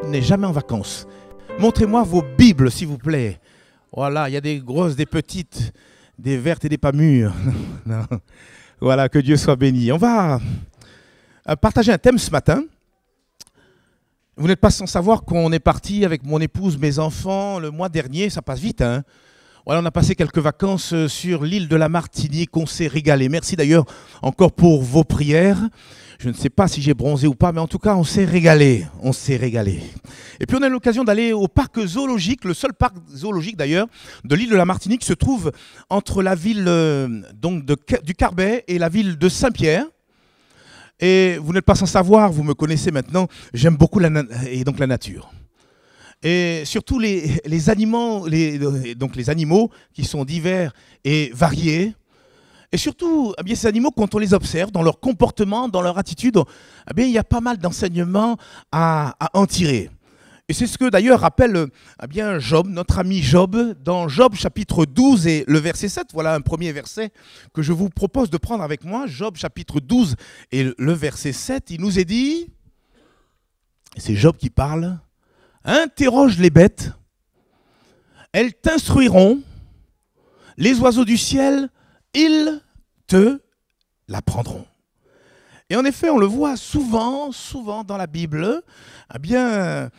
n'est jamais en vacances. Montrez-moi vos Bibles, s'il vous plaît. Voilà, il y a des grosses, des petites, des vertes et des pas mûres. Non. Voilà, que Dieu soit béni. On va partager un thème ce matin. Vous n'êtes pas sans savoir qu'on est parti avec mon épouse, mes enfants, le mois dernier. Ça passe vite, hein. Voilà, on a passé quelques vacances sur l'île de la Martinique. On s'est régalé. Merci d'ailleurs encore pour vos prières. Je ne sais pas si j'ai bronzé ou pas, mais en tout cas, on s'est régalé. On s'est régalé. Et puis, on a eu l'occasion d'aller au parc zoologique, le seul parc zoologique d'ailleurs, de l'île de la Martinique, se trouve entre la ville du Carbet et la ville de Saint-Pierre. Et vous n'êtes pas sans savoir, vous me connaissez maintenant, j'aime beaucoup la nature. Et surtout les animaux qui sont divers et variés. Et surtout, eh bien, ces animaux, quand on les observe, dans leur comportement, dans leur attitude, eh bien, il y a pas mal d'enseignements à en tirer. Et c'est ce que d'ailleurs rappelle eh bien, Job, notre ami Job, dans Job chapitre 12 et le verset 7. Voilà un premier verset que je vous propose de prendre avec moi. Job chapitre 12 et le verset 7, il nous est dit, c'est Job qui parle, « Interroge les bêtes, elles t'instruiront, les oiseaux du ciel, ils te l'apprendront. » Et en effet, on le voit souvent dans la Bible, eh bien,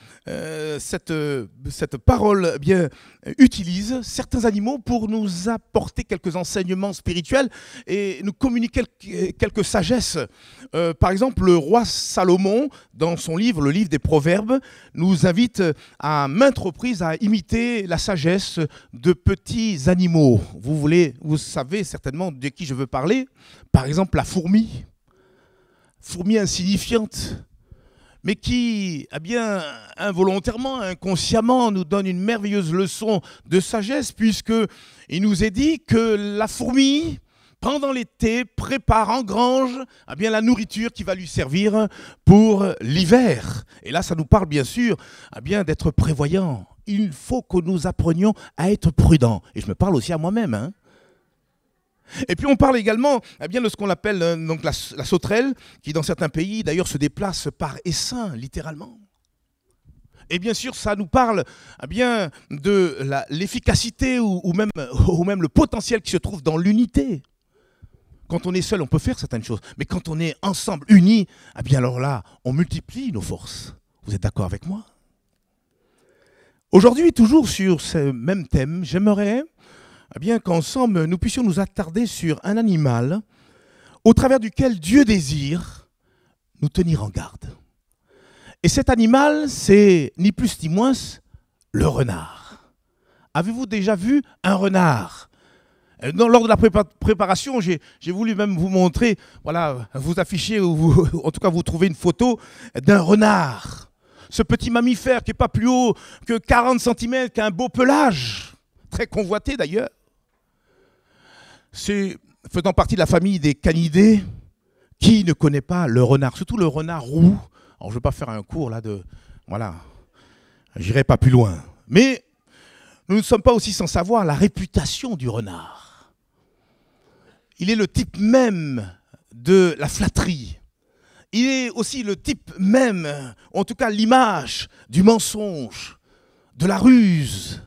cette parole eh bien, utilise certains animaux pour nous apporter quelques enseignements spirituels et nous communiquer quelques sagesses. Par exemple, le roi Salomon, dans son livre, le livre des Proverbes, nous invite à maintes reprises à imiter la sagesse de petits animaux. Vous savez certainement de qui je veux parler. Par exemple, la fourmi. Fourmi insignifiante, mais qui, eh bien, involontairement, inconsciemment, nous donne une merveilleuse leçon de sagesse, puisqu'il nous est dit que la fourmi, pendant l'été, prépare, engrange eh bien, la nourriture qui va lui servir pour l'hiver. Et là, ça nous parle bien sûr eh bien, d'être prévoyant. Il faut que nous apprenions à être prudents. Et je me parle aussi à moi-même, hein. Et puis on parle également eh bien, de ce qu'on appelle donc la sauterelle, qui dans certains pays d'ailleurs se déplace par essaim, littéralement. Et bien sûr, ça nous parle eh bien, de l'efficacité ou même le potentiel qui se trouve dans l'unité. Quand on est seul, on peut faire certaines choses, mais quand on est ensemble, unis, eh bien alors là, on multiplie nos forces. Vous êtes d'accord avec moi? Aujourd'hui, toujours sur ce même thème, j'aimerais eh bien, qu'ensemble, nous puissions nous attarder sur un animal au travers duquel Dieu désire nous tenir en garde. Et cet animal, c'est ni plus ni moins le renard. Avez-vous déjà vu un renard? Lors de la préparation, j'ai voulu même vous montrer, voilà, vous afficher, ou en tout cas vous trouver une photo d'un renard. Ce petit mammifère qui n'est pas plus haut que 40 cm, qui a un beau pelage, très convoité d'ailleurs. C'est faisant partie de la famille des canidés. Qui ne connaît pas le renard, surtout le renard roux? Alors je ne veux pas faire un cours là de... Voilà, j'irai pas plus loin. Mais nous ne sommes pas aussi sans savoir la réputation du renard. Il est le type même de la flatterie. Il est aussi le type même, en tout cas l'image du mensonge, de la ruse,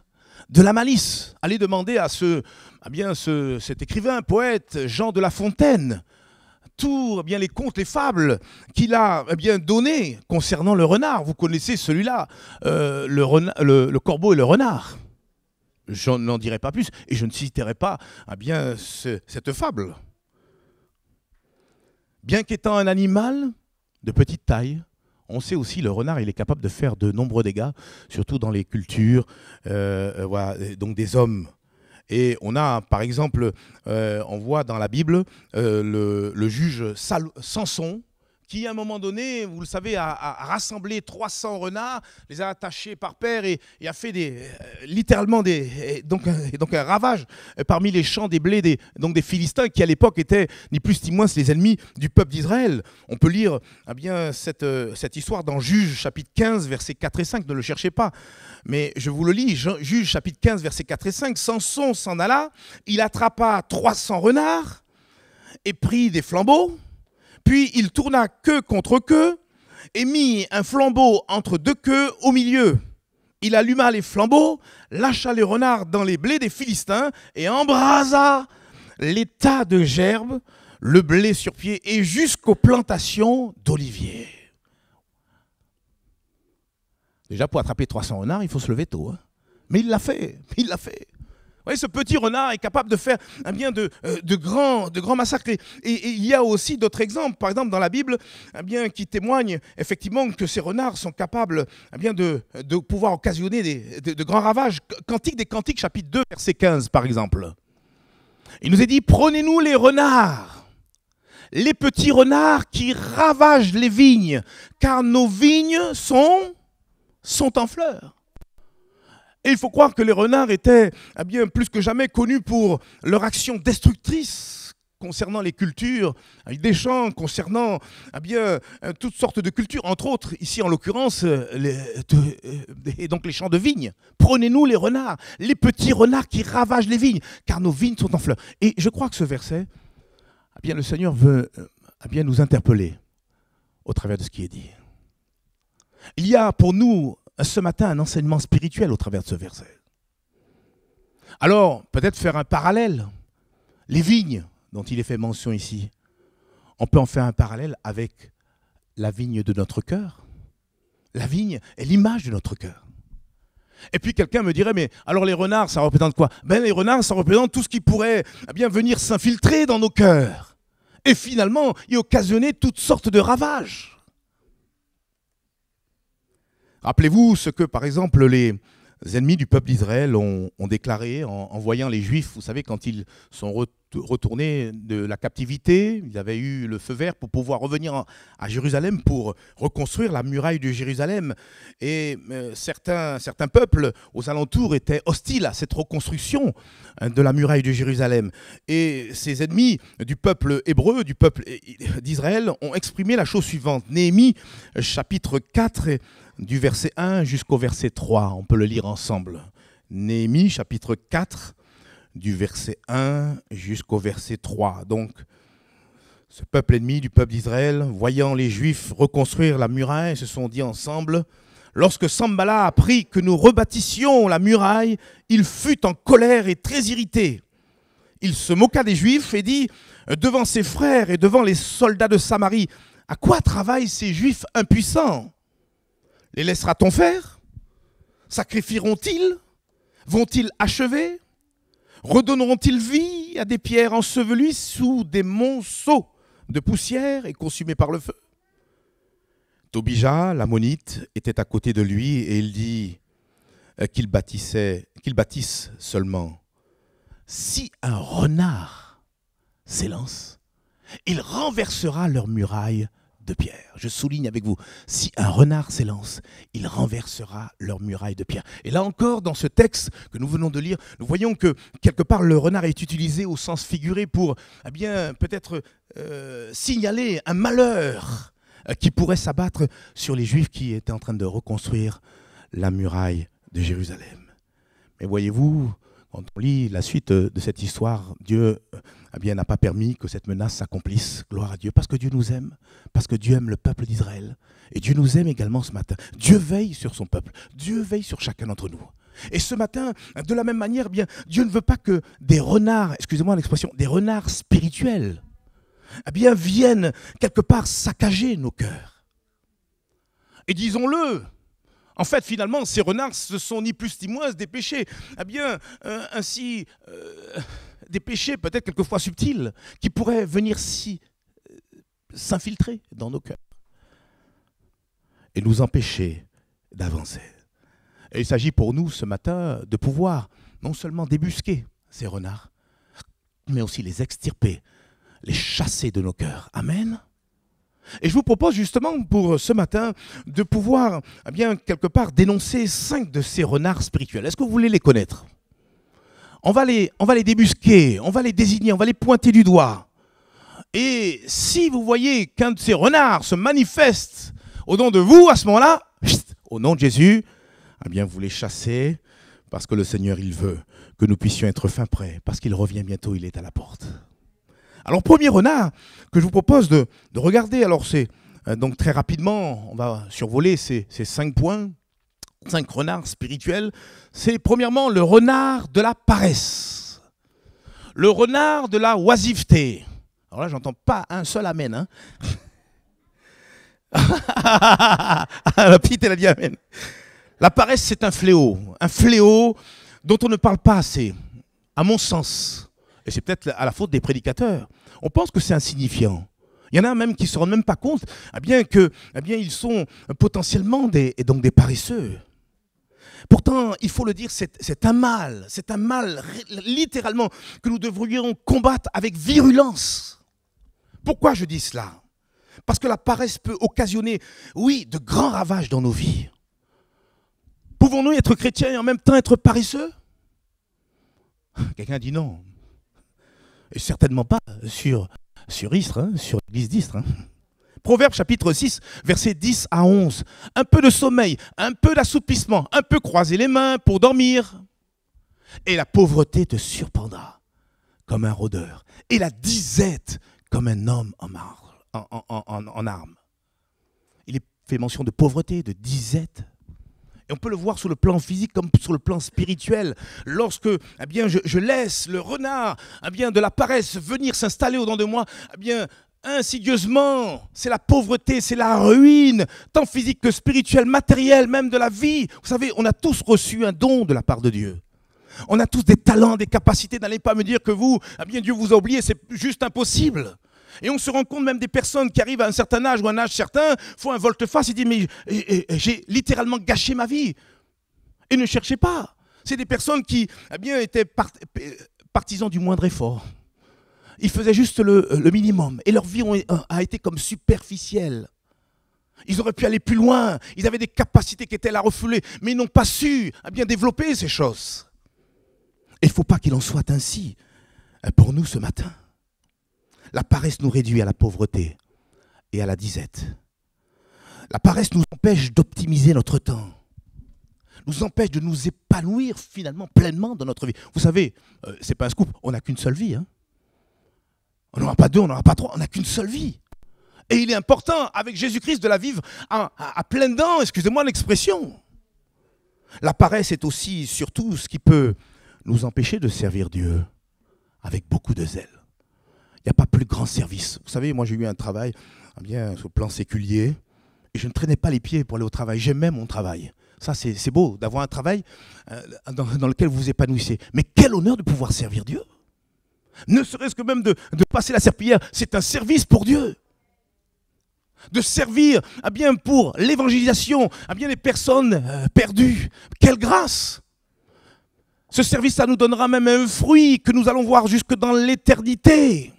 de la malice. Allez demander à cet écrivain, poète, Jean de La Fontaine, tous les contes, les fables qu'il a donnés concernant le renard. Vous connaissez celui-là, le corbeau et le renard. Je n'en dirai pas plus et je ne citerai pas cette fable. Bien qu'étant un animal de petite taille, on sait aussi le renard, il est capable de faire de nombreux dégâts, surtout dans les cultures donc des hommes. Et on a, par exemple, on voit dans la Bible le juge Samson, qui à un moment donné, vous le savez, a rassemblé 300 renards, les a attachés par paire et a fait littéralement un ravage parmi les champs des blés des Philistins, qui à l'époque étaient ni plus ni moins les ennemis du peuple d'Israël. On peut lire cette histoire dans Juges chapitre 15, versets 4 et 5, ne le cherchez pas. Mais je vous le lis, Juges chapitre 15, versets 4 et 5, Samson s'en alla, il attrapa 300 renards et prit des flambeaux. Puis il tourna queue contre queue et mit un flambeau entre deux queues au milieu. Il alluma les flambeaux, lâcha les renards dans les blés des Philistins et embrasa les tas de gerbes, le blé sur pied et jusqu'aux plantations d'oliviers. Déjà, pour attraper 300 renards, il faut se lever tôt. Hein. Mais il l'a fait, il l'a fait. Vous voyez, ce petit renard est capable de faire de grands massacres. Et il y a aussi d'autres exemples, par exemple dans la Bible, qui témoignent effectivement que ces renards sont capables de pouvoir occasionner de grands ravages. Cantique des Cantiques, chapitre 2, verset 15, par exemple. Il nous est dit, prenez-nous les renards, les petits renards qui ravagent les vignes, car nos vignes sont en fleurs. Et il faut croire que les renards étaient plus que jamais connus pour leur action destructrice concernant les cultures, avec des champs, concernant toutes sortes de cultures, entre autres, ici en l'occurrence, et donc les champs de vignes. Prenez-nous les renards, les petits renards qui ravagent les vignes, car nos vignes sont en fleurs. Et je crois que ce verset, le Seigneur veut nous interpeller au travers de ce qui est dit. Il y a pour nous ce matin un enseignement spirituel au travers de ce verset. Alors, peut-être faire un parallèle. Les vignes dont il est fait mention ici, on peut en faire un parallèle avec la vigne de notre cœur. La vigne est l'image de notre cœur. Et puis quelqu'un me dirait, mais alors les renards, ça représente quoi? Les renards, ça représente tout ce qui pourrait venir s'infiltrer dans nos cœurs. Et finalement, y occasionner toutes sortes de ravages. Rappelez-vous ce que, par exemple, les ennemis du peuple d'Israël ont déclaré en voyant les Juifs. Vous savez, quand ils sont retournés de la captivité, ils avaient eu le feu vert pour pouvoir revenir à Jérusalem pour reconstruire la muraille de Jérusalem. Et certains peuples aux alentours étaient hostiles à cette reconstruction de la muraille de Jérusalem. Et ces ennemis du peuple hébreu, du peuple d'Israël, ont exprimé la chose suivante. Néhémie, chapitre 4, du verset 1 jusqu'au verset 3, on peut le lire ensemble. Néhémie, chapitre 4, du verset 1 jusqu'au verset 3. Donc, ce peuple ennemi du peuple d'Israël, voyant les Juifs reconstruire la muraille, se sont dit ensemble, lorsque Sambala apprit que nous rebâtissions la muraille, il fut en colère et très irrité. Il se moqua des Juifs et dit, devant ses frères et devant les soldats de Samarie, à quoi travaillent ces Juifs impuissants ? Les laissera-t-on faire? Sacrifieront-ils? Vont-ils achever? Redonneront-ils vie à des pierres ensevelies sous des monceaux de poussière et consumées par le feu? Tobija, l'ammonite, était à côté de lui et il dit qu'ils bâtissent seulement. Si un renard s'élance, il renversera leur muraille de pierre. Je souligne avec vous, si un renard s'élance, il renversera leur muraille de pierre. Et là encore, dans ce texte que nous venons de lire, nous voyons que quelque part le renard est utilisé au sens figuré pour peut-être signaler un malheur qui pourrait s'abattre sur les Juifs qui étaient en train de reconstruire la muraille de Jérusalem. Mais voyez-vous, quand on lit la suite de cette histoire, Dieu n'a pas permis que cette menace s'accomplisse. Gloire à Dieu, parce que Dieu nous aime, parce que Dieu aime le peuple d'Israël. Et Dieu nous aime également ce matin. Dieu veille sur son peuple, Dieu veille sur chacun d'entre nous. Et ce matin, de la même manière, Dieu ne veut pas que des renards, excusez-moi l'expression, des renards spirituels, viennent quelque part saccager nos cœurs. Et disons-le, en fait, finalement, ces renards, ce sont ni plus ni moins des péchés. Ainsi, des péchés peut-être quelquefois subtils, qui pourraient venir s'infiltrer dans nos cœurs et nous empêcher d'avancer. Et il s'agit pour nous ce matin de pouvoir non seulement débusquer ces renards, mais aussi les extirper, les chasser de nos cœurs. Amen. Et je vous propose justement pour ce matin de pouvoir quelque part dénoncer 5 de ces renards spirituels. Est-ce que vous voulez les connaître ? On va les débusquer, on va les désigner, on va les pointer du doigt. Et si vous voyez qu'un de ces renards se manifeste au nom de vous, à ce moment-là, au nom de Jésus, vous les chassez parce que le Seigneur, il veut que nous puissions être fin prêts, parce qu'il revient bientôt, il est à la porte. Alors, premier renard que je vous propose de regarder, alors c'est Donc très rapidement, on va survoler ces 5 points, 5 renards spirituels. C'est premièrement le renard de la paresse, le renard de la oisiveté. Alors là, j'entends pas un seul amen. Hein. La petite, elle a dit amen. La paresse, c'est un fléau dont on ne parle pas assez, à mon sens. Et c'est peut-être à la faute des prédicateurs. On pense que c'est insignifiant. Il y en a même qui ne se rendent même pas compte ils sont potentiellement des paresseux. Pourtant, il faut le dire, c'est un mal littéralement que nous devrions combattre avec virulence. Pourquoi je dis cela? Parce que la paresse peut occasionner, oui, de grands ravages dans nos vies. Pouvons-nous être chrétiens et en même temps être paresseux? Quelqu'un dit non. Et certainement pas sur Istres, sur l'église d'Istres. Proverbe chapitre 6, versets 10 à 11. Un peu de sommeil, un peu d'assoupissement, un peu croiser les mains pour dormir. Et la pauvreté te surprendra comme un rôdeur. Et la disette comme un homme en armes. Il est fait mention de pauvreté, de disette. Et on peut le voir sur le plan physique comme sur le plan spirituel. Lorsque je laisse le renard de la paresse venir s'installer au-dedans de moi, insidieusement, c'est la pauvreté, c'est la ruine, tant physique que spirituelle, matérielle, même de la vie. Vous savez, on a tous reçu un don de la part de Dieu. On a tous des talents, des capacités. N'allez pas me dire que Dieu vous a oublié, c'est juste impossible. Et on se rend compte même des personnes qui arrivent à un certain âge ou à un âge certain, font un volte-face et disent mais j'ai littéralement gâché ma vie. Et ne cherchez pas. C'est des personnes qui étaient partisans du moindre effort. Ils faisaient juste le minimum. Et leur vie a été comme superficielle. Ils auraient pu aller plus loin. Ils avaient des capacités qui étaient là refoulées. Mais ils n'ont pas su développer ces choses. Et il ne faut pas qu'il en soit ainsi pour nous ce matin. La paresse nous réduit à la pauvreté et à la disette. La paresse nous empêche d'optimiser notre temps. Nous empêche de nous épanouir finalement pleinement dans notre vie. Vous savez, ce n'est pas un scoop, on n'a qu'une seule vie. Hein. On n'aura pas deux, on n'aura pas trois, on n'a qu'une seule vie. Et il est important, avec Jésus-Christ, de la vivre à pleines dents, excusez-moi l'expression. La paresse est aussi, surtout, ce qui peut nous empêcher de servir Dieu avec beaucoup de zèle. Il n'y a pas plus grand service. Vous savez, moi j'ai eu un travail sur le plan séculier et je ne traînais pas les pieds pour aller au travail. J'aimais mon travail. Ça, c'est beau d'avoir un travail dans lequel vous vous épanouissez. Mais quel honneur de pouvoir servir Dieu. Ne serait-ce que même de passer la serpillière, c'est un service pour Dieu. De servir pour l'évangélisation des personnes perdues. Quelle grâce! Ce service, ça nous donnera même un fruit que nous allons voir jusque dans l'éternité.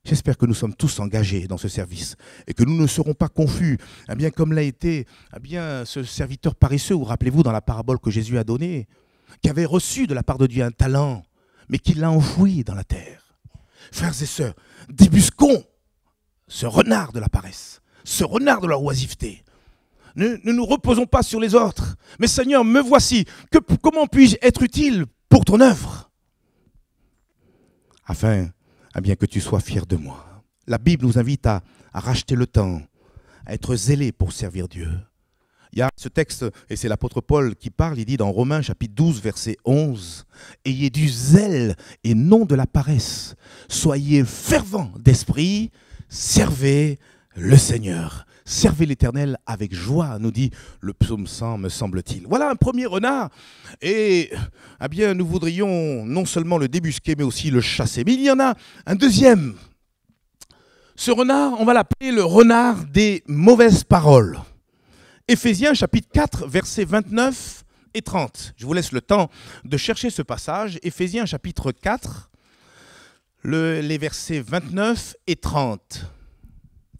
J'espère que nous sommes tous engagés dans ce service et que nous ne serons pas confus, comme l'a été ce serviteur paresseux, vous rappelez-vous dans la parabole que Jésus a donnée, qui avait reçu de la part de Dieu un talent, mais qui l'a enfoui dans la terre. Frères et sœurs, débusquons ce renard de la paresse, ce renard de la oisiveté. Ne nous reposons pas sur les autres, mais Seigneur, me voici, comment puis-je être utile pour ton œuvre? Afin que tu sois fier de moi. La Bible nous invite à racheter le temps, à être zélé pour servir Dieu. Il y a ce texte, et c'est l'apôtre Paul qui parle, il dit dans Romains chapitre 12, verset 11, « Ayez du zèle et non de la paresse. Soyez fervents d'esprit, servez le Seigneur. » Servez l'Éternel avec joie, nous dit le psaume 100, me semble-t-il. Voilà un premier renard. Et nous voudrions non seulement le débusquer, mais aussi le chasser. Mais il y en a un deuxième. Ce renard, on va l'appeler le renard des mauvaises paroles. Éphésiens chapitre 4, versets 29 et 30. Je vous laisse le temps de chercher ce passage. Éphésiens chapitre 4, les versets 29 et 30.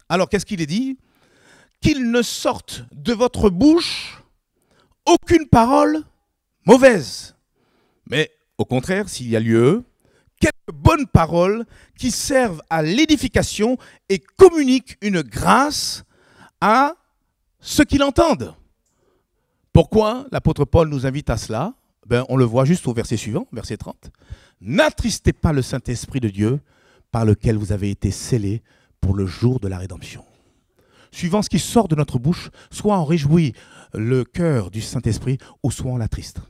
Alors, qu'est-ce qu'il est dit ? Qu'il ne sorte de votre bouche aucune parole mauvaise. Mais au contraire, s'il y a lieu, quelques bonnes paroles qui servent à l'édification et communiquent une grâce à ceux qui l'entendent. Pourquoi l'apôtre Paul nous invite à cela? On le voit juste au verset suivant, verset 30. N'attristez pas le Saint-Esprit de Dieu par lequel vous avez été scellés pour le jour de la rédemption. Suivant ce qui sort de notre bouche, soit on réjouit le cœur du Saint-Esprit, ou soit on l'attriste.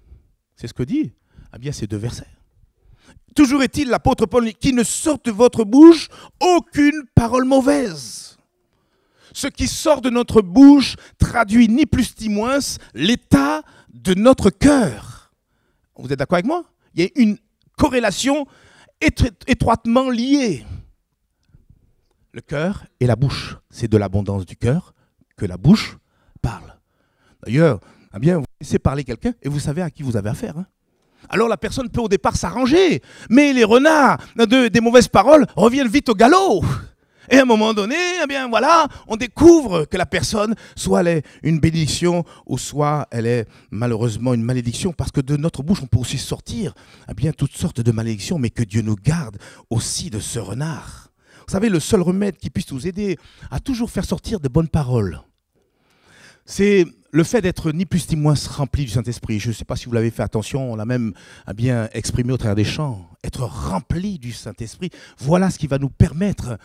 C'est ce que dit ces deux versets. Toujours est-il, l'apôtre Paul dit, qu'il ne sorte de votre bouche aucune parole mauvaise. Ce qui sort de notre bouche traduit ni plus ni moins l'état de notre cœur. Vous êtes d'accord avec moi? Il y a une corrélation étroitement liée. Le cœur et la bouche. C'est de l'abondance du cœur que la bouche parle. D'ailleurs, vous laissez parler quelqu'un et vous savez à qui vous avez affaire. Alors la personne peut au départ s'arranger, mais les renards des mauvaises paroles reviennent vite au galop. Et à un moment donné, on découvre que la personne, soit elle est une bénédiction, ou soit elle est malheureusement une malédiction, parce que de notre bouche, on peut aussi sortir toutes sortes de malédictions, mais que Dieu nous garde aussi de ce renard. Vous savez, le seul remède qui puisse nous aider à toujours faire sortir de bonnes paroles, c'est le fait d'être ni plus ni moins rempli du Saint-Esprit. Je ne sais pas si vous l'avez fait attention, on l'a même exprimé au travers des chants. Être rempli du Saint-Esprit, voilà ce qui va nous permettre,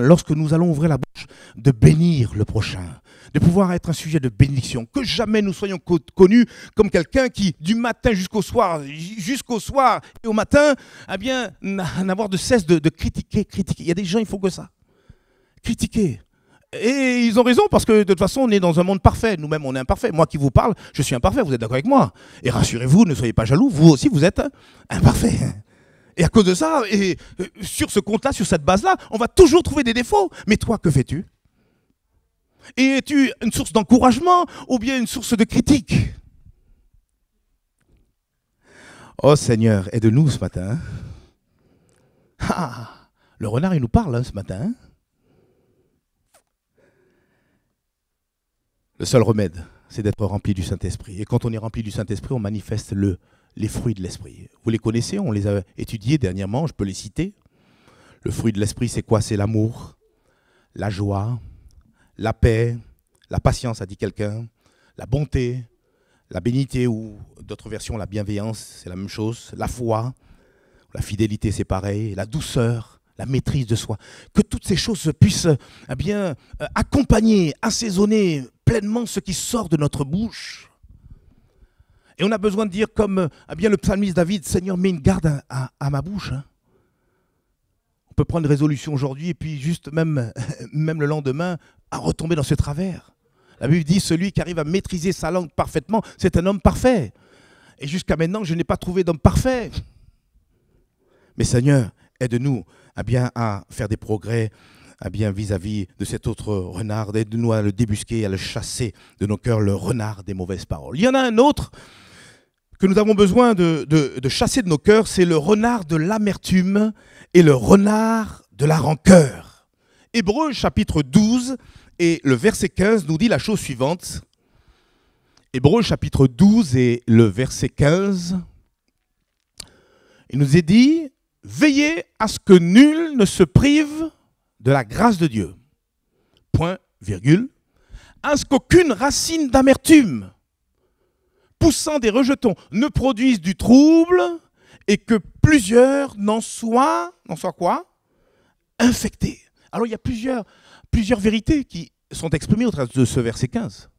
lorsque nous allons ouvrir la bouche, de bénir le prochain, de pouvoir être un sujet de bénédiction. Que jamais nous soyons connus comme quelqu'un qui, du matin jusqu'au soir et au matin, n'avoir de cesse de critiquer. Il y a des gens, il faut que ça. Critiquer. Et ils ont raison, parce que de toute façon, on est dans un monde parfait. Nous-mêmes, on est imparfait. Moi qui vous parle, je suis imparfait. Vous êtes d'accord avec moi? Et rassurez-vous, ne soyez pas jaloux. Vous aussi, vous êtes imparfait. Et à cause de ça, et sur ce compte-là, sur cette base-là, on va toujours trouver des défauts. Mais toi, que fais-tu? Et es-tu une source d'encouragement ou bien une source de critique? Oh Seigneur, aide-nous ce matin. Le renard, il nous parle ce matin. Le seul remède, c'est d'être rempli du Saint-Esprit. Et quand on est rempli du Saint-Esprit, on manifeste les fruits de l'Esprit. Vous les connaissez, on les a étudiés dernièrement, je peux les citer. Le fruit de l'Esprit, c'est quoi? C'est l'amour, la joie, la paix, la patience, a dit quelqu'un, la bonté, la bénignité, ou d'autres versions, la bienveillance, c'est la même chose, la foi, la fidélité, c'est pareil, la douceur, la maîtrise de soi. Que toutes ces choses puissent accompagner, assaisonner pleinement ce qui sort de notre bouche. Et on a besoin de dire comme le psalmiste David, Seigneur, mets une garde à ma bouche. On peut prendre une résolution aujourd'hui et puis juste même le lendemain à retomber dans ce travers. La Bible dit, celui qui arrive à maîtriser sa langue parfaitement, c'est un homme parfait. Et jusqu'à maintenant, je n'ai pas trouvé d'homme parfait. Mais Seigneur, aide-nous à faire des progrès vis-à-vis de cet autre renard. Aide-nous à le débusquer, à le chasser de nos cœurs, le renard des mauvaises paroles. Il y en a un autre que nous avons besoin de chasser de nos cœurs, c'est le renard de l'amertume et le renard de la rancœur. Hébreux chapitre 12 et le verset 15 nous dit la chose suivante. Hébreux chapitre 12 et le verset 15, il nous est dit, veillez à ce que nul ne se prive de la grâce de Dieu. Point, virgule. À ce qu'aucune racine d'amertume, poussant des rejetons, ne produise du trouble et que plusieurs n'en soient quoi? Infectés. Alors il y a plusieurs vérités qui sont exprimées au travers de ce verset 15.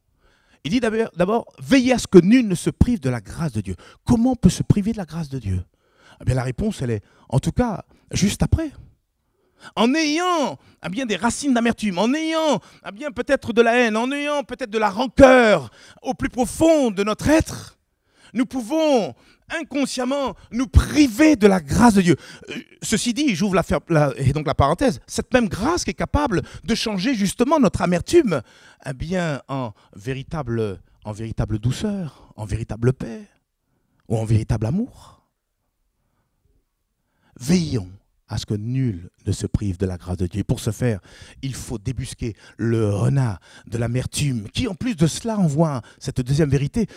Il dit d'abord, veillez à ce que nul ne se prive de la grâce de Dieu. Comment on peut se priver de la grâce de Dieu? La réponse, elle est, en tout cas, juste après. En ayant des racines d'amertume, en ayant peut-être de la haine, en ayant peut-être de la rancœur au plus profond de notre être, nous pouvons inconsciemment nous priver de la grâce de Dieu. Ceci dit, j'ouvre la parenthèse, cette même grâce qui est capable de changer justement notre amertume en véritable douceur, en véritable paix ou en véritable amour. Veillons à ce que nul ne se prive de la grâce de Dieu. Et pour ce faire, il faut débusquer le renard de l'amertume, qui en plus de cela envoie cette deuxième vérité.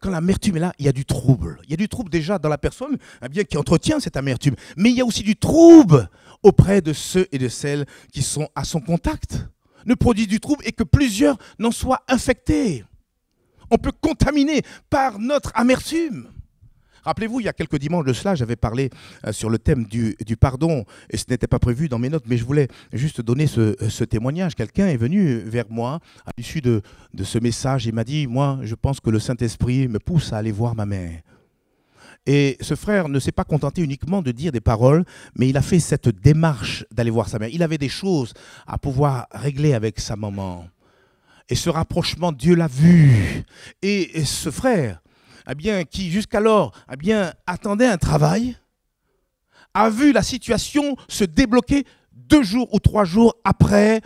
Quand l'amertume est là, il y a du trouble. Il y a du trouble déjà dans la personne qui entretient cette amertume. Mais il y a aussi du trouble auprès de ceux et de celles qui sont à son contact. Ne produit du trouble et que plusieurs n'en soient infectés. On peut contaminer par notre amertume. Rappelez-vous, il y a quelques dimanches de cela, j'avais parlé sur le thème du pardon, et ce n'était pas prévu dans mes notes, mais je voulais juste donner ce témoignage. Quelqu'un est venu vers moi à l'issue de ce message et m'a dit, moi, je pense que le Saint-Esprit me pousse à aller voir ma mère. Et ce frère ne s'est pas contenté uniquement de dire des paroles, mais il a fait cette démarche d'aller voir sa mère. Il avait des choses à pouvoir régler avec sa maman. Et ce rapprochement, Dieu l'a vu. Et ce frère, eh bien, qui jusqu'alors attendait un travail, a vu la situation se débloquer 2 jours ou 3 jours après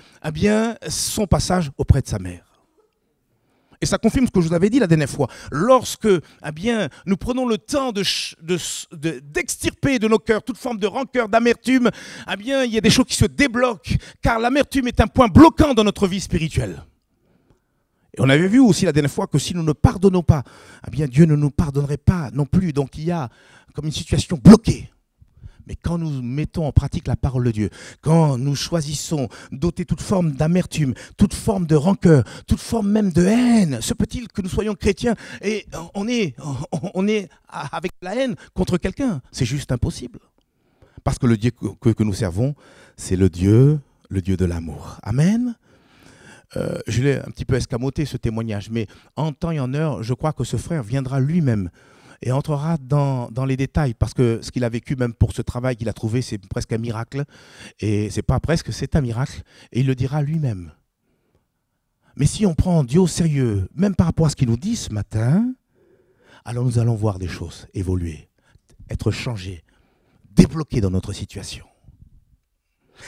son passage auprès de sa mère. Et ça confirme ce que je vous avais dit la dernière fois. Lorsque nous prenons le temps d'extirper de nos cœurs toute forme de rancœur, d'amertume, il y a des choses qui se débloquent, car l'amertume est un point bloquant dans notre vie spirituelle. Et on avait vu aussi la dernière fois que si nous ne pardonnons pas, Dieu ne nous pardonnerait pas non plus. Donc il y a comme une situation bloquée. Mais quand nous mettons en pratique la parole de Dieu, quand nous choisissons d'ôter toute forme d'amertume, toute forme de rancœur, toute forme même de haine, se peut-il que nous soyons chrétiens et on est avec la haine contre quelqu'un? C'est juste impossible. Parce que le Dieu que nous servons, c'est le Dieu de l'amour. Amen. Je l'ai un petit peu escamoté ce témoignage, mais en temps et en heure, je crois que ce frère viendra lui-même et entrera dans les détails, parce que ce qu'il a vécu même pour ce travail qu'il a trouvé, c'est presque un miracle, et c'est pas presque, c'est un miracle, et il le dira lui-même. Mais si on prend Dieu au sérieux, même par rapport à ce qu'il nous dit ce matin, alors nous allons voir des choses évoluer, être changées, débloquées dans notre situation.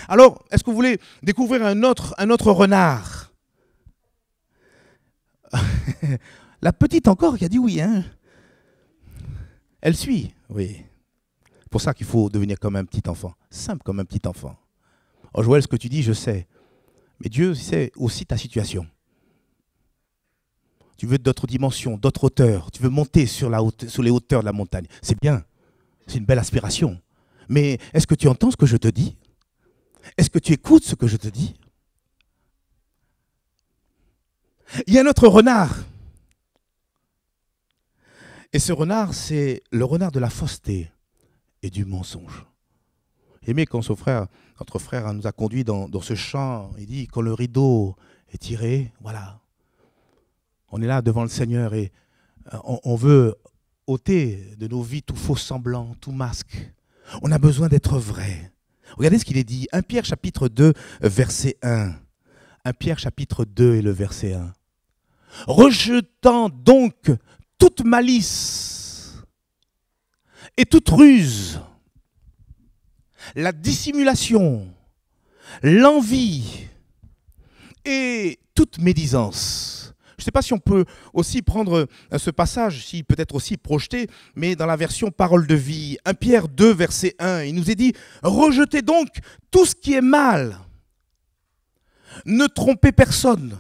Alors, est-ce que vous voulez découvrir un autre renard? La petite encore qui a dit oui, hein? Elle suit, oui. C'est pour ça qu'il faut devenir comme un petit enfant, simple comme un petit enfant. Oh Joël, ce que tu dis, je sais. Mais Dieu sait aussi ta situation. Tu veux d'autres dimensions, d'autres hauteurs. Tu veux monter sur les hauteurs de la montagne. C'est bien, c'est une belle aspiration. Mais est-ce que tu entends ce que je te dis? Est-ce que tu écoutes ce que je te dis? Il y a un autre renard. Et ce renard, c'est le renard de la fausseté et du mensonge. Aimez quand notre frère nous a conduits dans ce chant, il dit, quand le rideau est tiré, voilà. On est là devant le Seigneur et on veut ôter de nos vies tout faux semblant, tout masque. On a besoin d'être vrai. Regardez ce qu'il est dit, 1 Pierre chapitre 2, verset 1. 1 Pierre chapitre 2 et le verset 1. Rejetant donc toute malice et toute ruse, la dissimulation, l'envie et toute médisance. Je ne sais pas si on peut aussi prendre ce passage, si peut-être aussi projeté, mais dans la version Parole de vie, 1 Pierre 2, verset 1, il nous est dit « Rejetez donc tout ce qui est mal, ne trompez personne,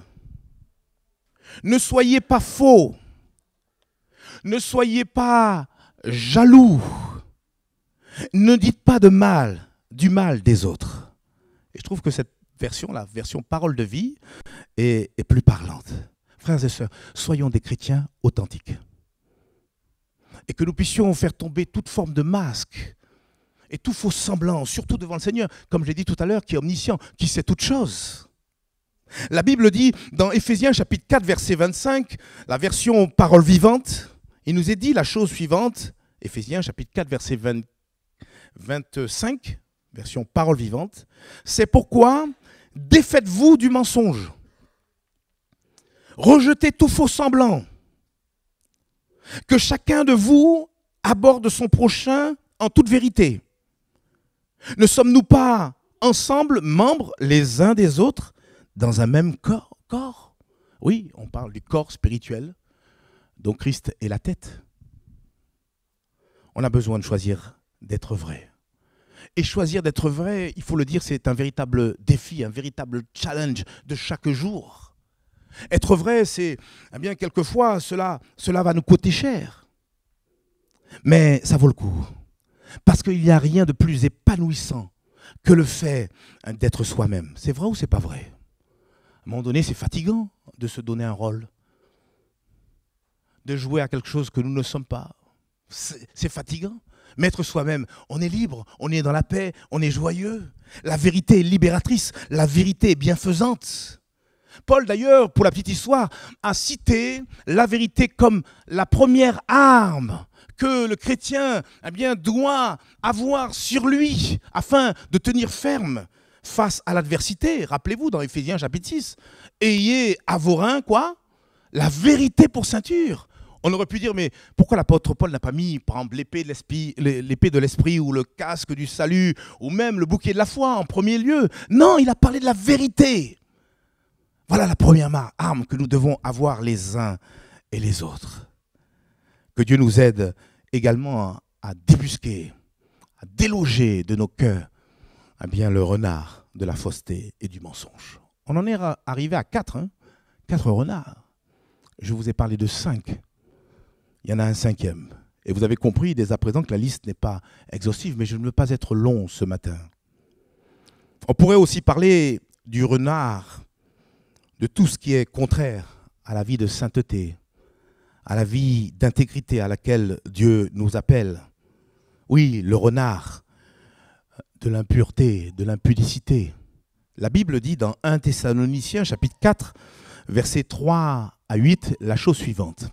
ne soyez pas faux, ne soyez pas jaloux, ne dites pas du mal des autres. » Et je trouve que cette version, la version Parole de vie, est plus parlante. Frères et sœurs, soyons des chrétiens authentiques. Et que nous puissions faire tomber toute forme de masque et tout faux semblant, surtout devant le Seigneur, comme je l'ai dit tout à l'heure, qui est omniscient, qui sait toutes choses. La Bible dit dans Éphésiens chapitre 4, verset 25, la version Parole vivante, il nous est dit la chose suivante, Éphésiens chapitre 4, verset 25, version Parole vivante, c'est pourquoi défaites-vous du mensonge. Rejetez tout faux semblant. Que chacun de vous aborde son prochain en toute vérité. Ne sommes-nous pas ensemble membres les uns des autres dans un même corps? Oui, on parle du corps spirituel dont Christ est la tête. On a besoin de choisir d'être vrai. Et choisir d'être vrai, il faut le dire, c'est un véritable défi, un véritable challenge de chaque jour. Être vrai, c'est, quelquefois, cela va nous coûter cher. Mais ça vaut le coup. Parce qu'il n'y a rien de plus épanouissant que le fait d'être soi-même. C'est vrai ou c'est pas vrai? À un moment donné, c'est fatigant de se donner un rôle, de jouer à quelque chose que nous ne sommes pas. C'est fatigant. Mais être soi-même, on est libre, on est dans la paix, on est joyeux. La vérité est libératrice, la vérité est bienfaisante. Paul, d'ailleurs, pour la petite histoire, a cité la vérité comme la première arme que le chrétien doit avoir sur lui afin de tenir ferme face à l'adversité. Rappelez-vous, dans Éphésiens chapitre 6, ayez à vos reins, quoi ? La vérité pour ceinture. On aurait pu dire, mais pourquoi l'apôtre Paul n'a pas mis, par exemple, l'épée de l'esprit ou le casque du salut ou même le bouquet de la foi en premier lieu? Non, il a parlé de la vérité. Voilà la première arme que nous devons avoir les uns et les autres. Que Dieu nous aide également à débusquer, à déloger de nos cœurs le renard de la fausseté et du mensonge. On en est arrivé à 4 renards. Je vous ai parlé de 5. Il y en a un 5e. Et vous avez compris dès à présent que la liste n'est pas exhaustive, mais je ne veux pas être long ce matin. On pourrait aussi parler du renard, de tout ce qui est contraire à la vie de sainteté, à la vie d'intégrité à laquelle Dieu nous appelle. Oui, le renard de l'impureté, de l'impudicité. La Bible dit dans 1 Thessaloniciens chapitre 4, versets 3 à 8, la chose suivante.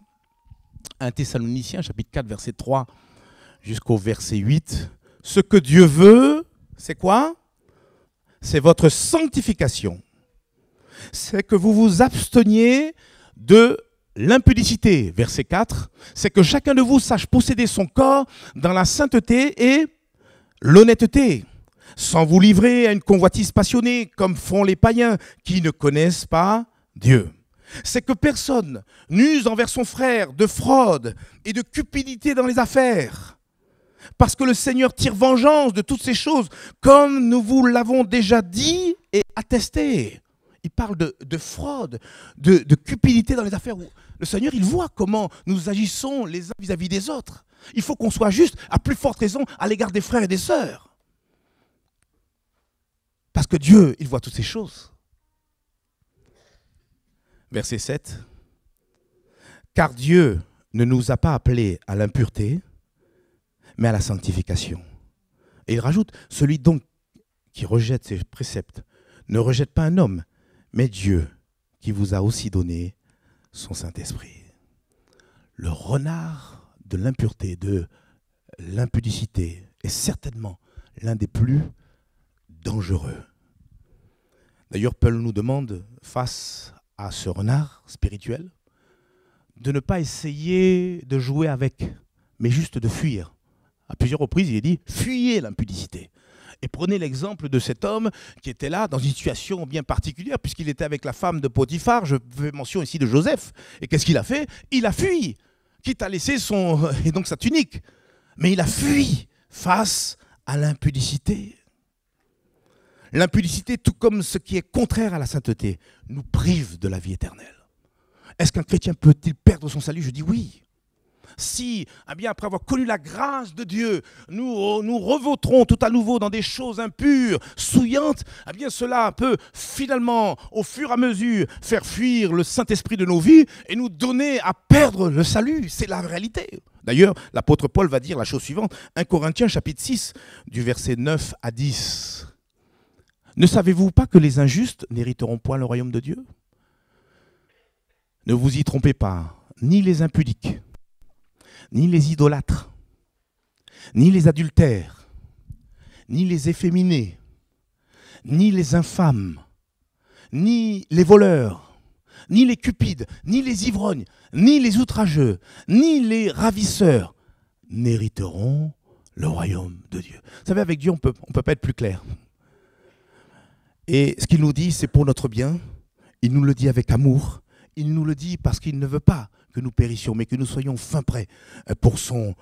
1 Thessaloniciens chapitre 4, verset 3 jusqu'au verset 8. Ce que Dieu veut, c'est quoi? C'est votre sanctification. C'est que vous vous absteniez de l'impudicité. Verset 4, c'est que chacun de vous sache posséder son corps dans la sainteté et l'honnêteté, sans vous livrer à une convoitise passionnée comme font les païens qui ne connaissent pas Dieu. C'est que personne n'use envers son frère de fraude et de cupidité dans les affaires. Parce que le Seigneur tire vengeance de toutes ces choses, comme nous vous l'avons déjà dit et attesté. Il parle de fraude, de cupidité dans les affaires. Le Seigneur, il voit comment nous agissons les uns vis-à-vis des autres. Il faut qu'on soit juste, à plus forte raison, à l'égard des frères et des sœurs. Parce que Dieu, il voit toutes ces choses. Verset 7. Car Dieu ne nous a pas appelés à l'impureté, mais à la sanctification. Et il rajoute, celui donc qui rejette ses préceptes ne rejette pas un homme, mais Dieu qui vous a aussi donné son Saint-Esprit. Le renard de l'impureté, de l'impudicité est certainement l'un des plus dangereux. D'ailleurs, Paul nous demande, face à ce renard spirituel, de ne pas essayer de jouer avec, mais juste de fuir. À plusieurs reprises, il est dit « fuyez l'impudicité ». Et prenez l'exemple de cet homme qui était là dans une situation bien particulière, puisqu'il était avec la femme de Potiphar, je fais mention ici de Joseph. Et qu'est-ce qu'il a fait? Il a fui, quitte à laisser et donc sa tunique. Mais il a fui face à l'impudicité. L'impudicité, tout comme ce qui est contraire à la sainteté, nous prive de la vie éternelle. Est-ce qu'un chrétien peut-il perdre son salut? Je dis oui. Si, après avoir connu la grâce de Dieu, nous revoterons tout à nouveau dans des choses impures, souillantes, cela peut finalement, au fur et à mesure, faire fuir le Saint-Esprit de nos vies et nous donner à perdre le salut. C'est la réalité. D'ailleurs, l'apôtre Paul va dire la chose suivante, 1 Corinthiens chapitre 6, du verset 9 à 10. Ne savez-vous pas que les injustes n'hériteront point le royaume de Dieu? Ne vous y trompez pas, ni les impudiques, ni les idolâtres, ni les adultères, ni les efféminés, ni les infâmes, ni les voleurs, ni les cupides, ni les ivrognes, ni les outrageux, ni les ravisseurs n'hériteront le royaume de Dieu. Vous savez, avec Dieu, on peut pas être plus clair. Et ce qu'il nous dit, c'est pour notre bien. Il nous le dit avec amour. Il nous le dit parce qu'il ne veut pas que nous périssions, mais que nous soyons fin prêts pour son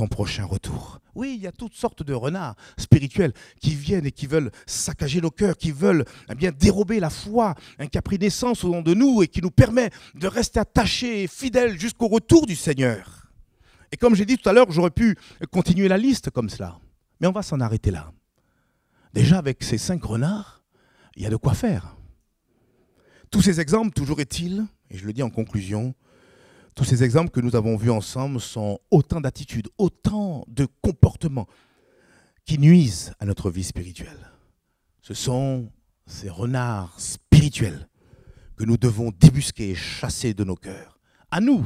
prochain retour. Oui, il y a toutes sortes de renards spirituels qui viennent et qui veulent saccager nos cœurs, qui veulent dérober la foi qui a pris naissance au nom de nous et qui nous permet de rester attachés et fidèles jusqu'au retour du Seigneur. Et comme j'ai dit tout à l'heure, j'aurais pu continuer la liste comme cela, mais on va s'en arrêter là. Déjà, avec ces 5 renards, il y a de quoi faire. Tous ces exemples, toujours est-il, et je le dis en conclusion, Tous ces exemples que nous avons vus ensemble sont autant d'attitudes, autant de comportements qui nuisent à notre vie spirituelle. Ce sont ces renards spirituels que nous devons débusquer et chasser de nos cœurs. À nous,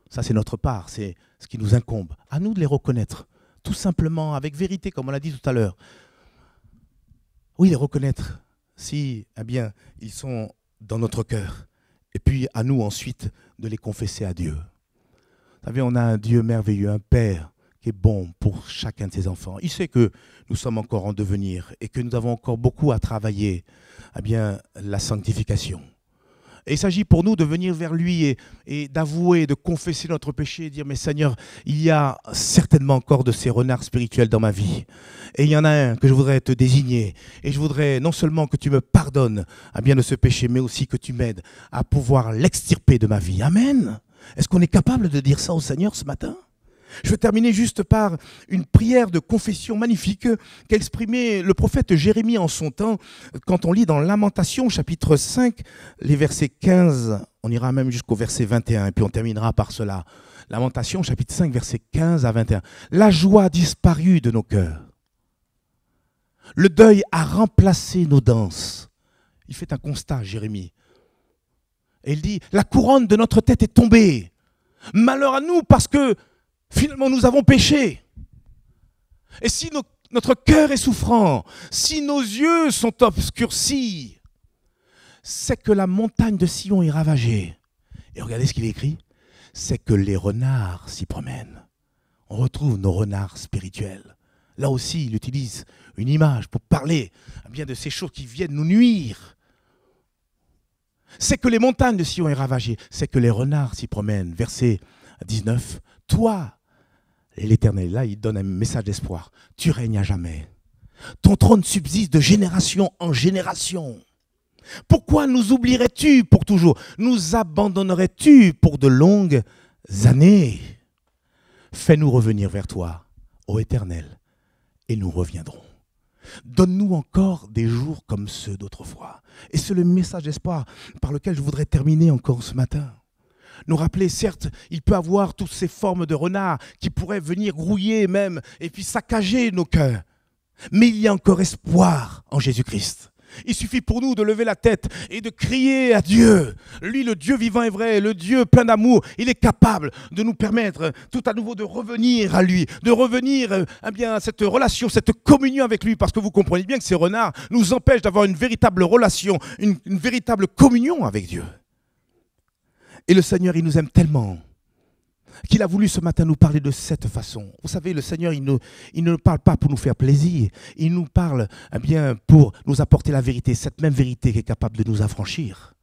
ça c'est notre part, c'est ce qui nous incombe. À nous de les reconnaître, tout simplement, avec vérité, comme on l'a dit tout à l'heure. Oui, les reconnaître, si, eh bien, ils sont dans notre cœur. Et puis à nous ensuite de les confesser à Dieu. Vous savez, on a un Dieu merveilleux, un Père qui est bon pour chacun de ses enfants. Il sait que nous sommes encore en devenir et que nous avons encore beaucoup à travailler, eh bien, la sanctification. Et il s'agit pour nous de venir vers lui et d'avouer, de confesser notre péché et dire « Mais Seigneur, il y a certainement encore de ces renards spirituels dans ma vie. Et il y en a un que je voudrais te désigner. Et je voudrais non seulement que tu me pardonnes bien de ce péché, mais aussi que tu m'aides à pouvoir l'extirper de ma vie. » Amen. Est-ce qu'on est capable de dire ça au Seigneur ce matin ? Je vais terminer juste par une prière de confession magnifique qu'exprimait le prophète Jérémie en son temps. Quand on lit dans Lamentation, chapitre 5, les versets 15, on ira même jusqu'au verset 21, et puis on terminera par cela. Lamentation, chapitre 5, versets 15 à 21. La joie a disparu de nos cœurs. Le deuil a remplacé nos danses. Il fait un constat, Jérémie. Et il dit, la couronne de notre tête est tombée. Malheur à nous parce que finalement, nous avons péché. Et si notre cœur est souffrant, si nos yeux sont obscurcis, c'est que la montagne de Sion est ravagée. Et regardez ce qu'il est écrit, c'est que les renards s'y promènent. On retrouve nos renards spirituels. Là aussi, il utilise une image pour parler bien de ces choses qui viennent nous nuire. C'est que les montagnes de Sion est ravagée, c'est que les renards s'y promènent. Verset 19, toi, et l'Éternel, là, il donne un message d'espoir. Tu règnes à jamais. Ton trône subsiste de génération en génération. Pourquoi nous oublierais-tu pour toujours? Nous abandonnerais-tu pour de longues années? Fais-nous revenir vers toi, ô Éternel, et nous reviendrons. Donne-nous encore des jours comme ceux d'autrefois. Et c'est le message d'espoir par lequel je voudrais terminer encore ce matin. Nous rappeler, certes, il peut avoir toutes ces formes de renards qui pourraient venir grouiller même et puis saccager nos cœurs. Mais il y a encore espoir en Jésus-Christ. Il suffit pour nous de lever la tête et de crier à Dieu. Lui, le Dieu vivant et vrai, le Dieu plein d'amour, il est capable de nous permettre tout à nouveau de revenir à lui, de revenir à cette relation, cette communion avec lui, parce que vous comprenez bien que ces renards nous empêchent d'avoir une véritable relation, une véritable communion avec Dieu. Et le Seigneur, il nous aime tellement qu'il a voulu ce matin nous parler de cette façon. Vous savez, le Seigneur, il ne parle pas pour nous faire plaisir. Il nous parle pour nous apporter la vérité, cette même vérité qui est capable de nous affranchir.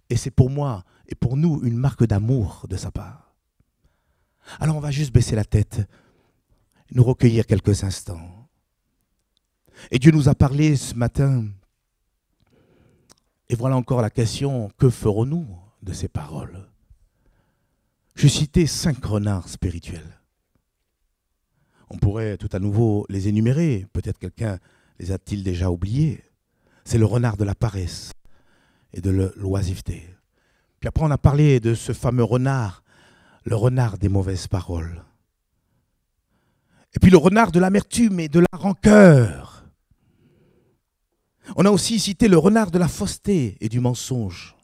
Et c'est pour moi et pour nous une marque d'amour de sa part. Alors on va juste baisser la tête, nous recueillir quelques instants. Et Dieu nous a parlé ce matin. Et voilà encore la question, que ferons-nous de ces paroles? Je citais 5 renards spirituels. On pourrait tout à nouveau les énumérer. Peut-être quelqu'un les a-t-il déjà oubliés. C'est le renard de la paresse et de l'oisiveté. Puis après, on a parlé de ce fameux renard, le renard des mauvaises paroles. Et puis le renard de l'amertume et de la rancœur. On a aussi cité le renard de la fausseté et du mensonge.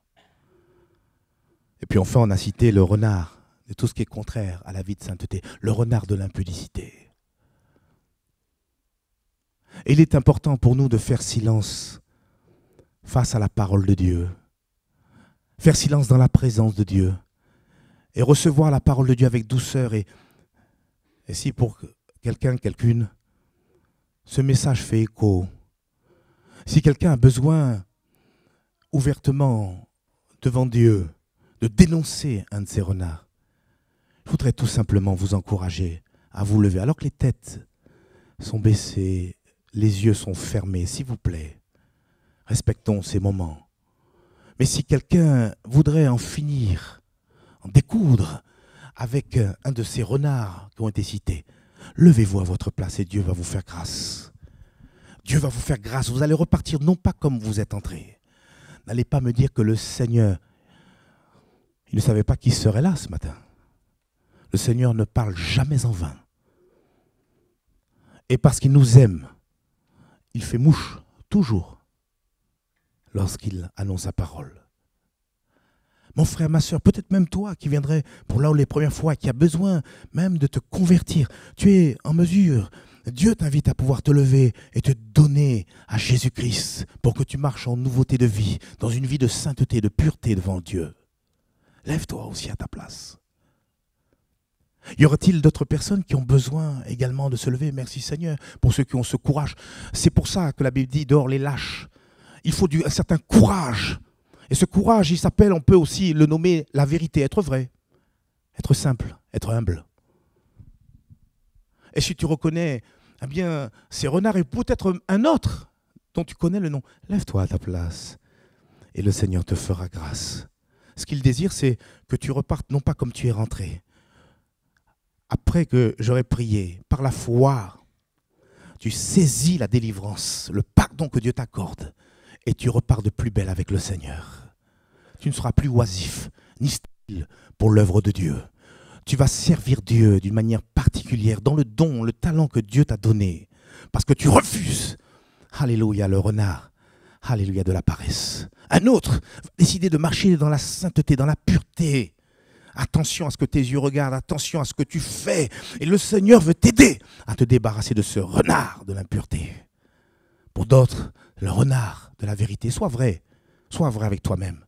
Et puis enfin, on a cité le renard de tout ce qui est contraire à la vie de sainteté, le renard de l'impudicité. Et il est important pour nous de faire silence face à la parole de Dieu, faire silence dans la présence de Dieu et recevoir la parole de Dieu avec douceur. Et si pour quelqu'un, quelqu'une, ce message fait écho, si quelqu'un a besoin ouvertement devant Dieu de dénoncer un de ces renards, je voudrais tout simplement vous encourager à vous lever. Alors que les têtes sont baissées, les yeux sont fermés, s'il vous plaît, respectons ces moments. Mais si quelqu'un voudrait en finir, en découdre avec un de ces renards qui ont été cités, levez-vous à votre place et Dieu va vous faire grâce. Dieu va vous faire grâce. Vous allez repartir non pas comme vous êtes entrés. N'allez pas me dire que le Seigneur, Il ne savait pas qui serait là ce matin. Le Seigneur ne parle jamais en vain. Et parce qu'il nous aime, il fait mouche toujours lorsqu'il annonce sa parole. Mon frère, ma soeur, peut-être même toi qui viendrais pour là où les premières fois, qui a besoin même de te convertir, tu es en mesure. Dieu t'invite à pouvoir te lever et te donner à Jésus-Christ pour que tu marches en nouveauté de vie, dans une vie de sainteté, de pureté devant Dieu. Lève-toi aussi à ta place. Y aura-t-il d'autres personnes qui ont besoin également de se lever? Merci Seigneur pour ceux qui ont ce courage. C'est pour ça que la Bible dit dehors les lâches. Il faut un certain courage. Et ce courage, il s'appelle, on peut aussi le nommer la vérité, être vrai, être simple, être humble. Et si tu reconnais, eh bien, ces renards et peut-être un autre dont tu connais le nom, lève-toi à ta place et le Seigneur te fera grâce. Ce qu'il désire, c'est que tu repartes non pas comme tu es rentré. Après que j'aurai prié, par la foi, tu saisis la délivrance, le pardon que Dieu t'accorde, et tu repars de plus belle avec le Seigneur. Tu ne seras plus oisif, ni stérile pour l'œuvre de Dieu. Tu vas servir Dieu d'une manière particulière, dans le don, le talent que Dieu t'a donné, parce que tu refuses, alléluia, le renard, alléluia, de la paresse. Un autre va décider de marcher dans la sainteté, dans la pureté. Attention à ce que tes yeux regardent, attention à ce que tu fais. Et le Seigneur veut t'aider à te débarrasser de ce renard de l'impureté. Pour d'autres, le renard de la vérité. Sois vrai avec toi-même.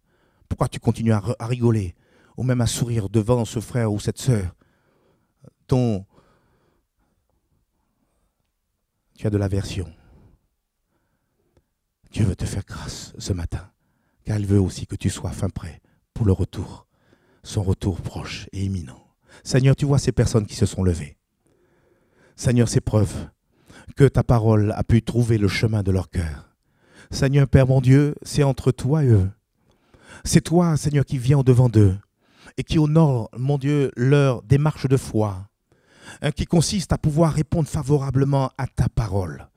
Pourquoi tu continues à rigoler ou même à sourire devant ce frère ou cette sœur dont tu as de l'aversion? Dieu veut te faire grâce ce matin, car il veut aussi que tu sois fin prêt pour le retour. Son retour proche et imminent. Seigneur, tu vois ces personnes qui se sont levées. Seigneur, c'est preuve que ta parole a pu trouver le chemin de leur cœur. Seigneur, Père mon Dieu, c'est entre toi et eux. C'est toi, Seigneur, qui viens au-devant d'eux et qui honore, mon Dieu, leur démarche de foi, qui consiste à pouvoir répondre favorablement à ta parole.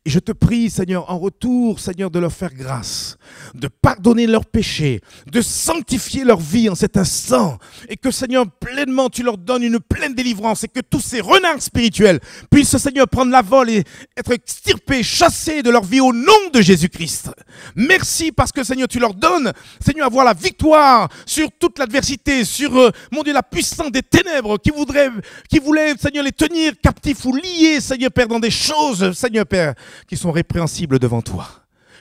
Et je te prie, Seigneur, en retour, Seigneur, de leur faire grâce, de pardonner leurs péchés, de sanctifier leur vie en cet instant, et que, Seigneur, pleinement, tu leur donnes une pleine délivrance, et que tous ces renards spirituels puissent, Seigneur, prendre la vol et être extirpés, chassés de leur vie au nom de Jésus-Christ. Merci parce que, Seigneur, tu leur donnes, Seigneur, avoir la victoire sur toute l'adversité, sur, mon Dieu, la puissance des ténèbres qui voulait, Seigneur, les tenir captifs ou liés, Seigneur, Père, dans des choses, Seigneur, Père, qui sont répréhensibles devant toi.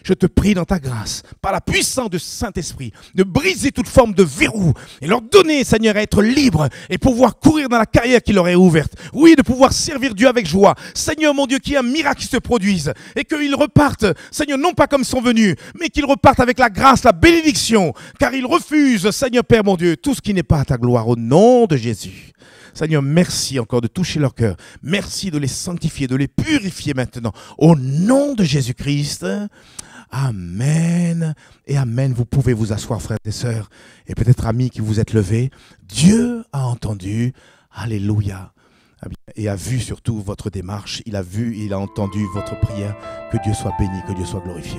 Je te prie dans ta grâce, par la puissance du Saint-Esprit, de briser toute forme de verrou et leur donner, Seigneur, à être libres et pouvoir courir dans la carrière qui leur est ouverte. Oui, de pouvoir servir Dieu avec joie. Seigneur, mon Dieu, qu'il y ait un miracle qui se produise et qu'ils repartent, Seigneur, non pas comme ils sont venus, mais qu'ils repartent avec la grâce, la bénédiction, car ils refusent, Seigneur, Père, mon Dieu, tout ce qui n'est pas à ta gloire au nom de Jésus. Seigneur, merci encore de toucher leur cœur. Merci de les sanctifier, de les purifier maintenant. Au nom de Jésus-Christ. Amen et amen. Vous pouvez vous asseoir, frères et sœurs, et peut-être amis qui vous êtes levés. Dieu a entendu. Alléluia. Et a vu surtout votre démarche. Il a vu, il a entendu votre prière. Que Dieu soit béni, que Dieu soit glorifié.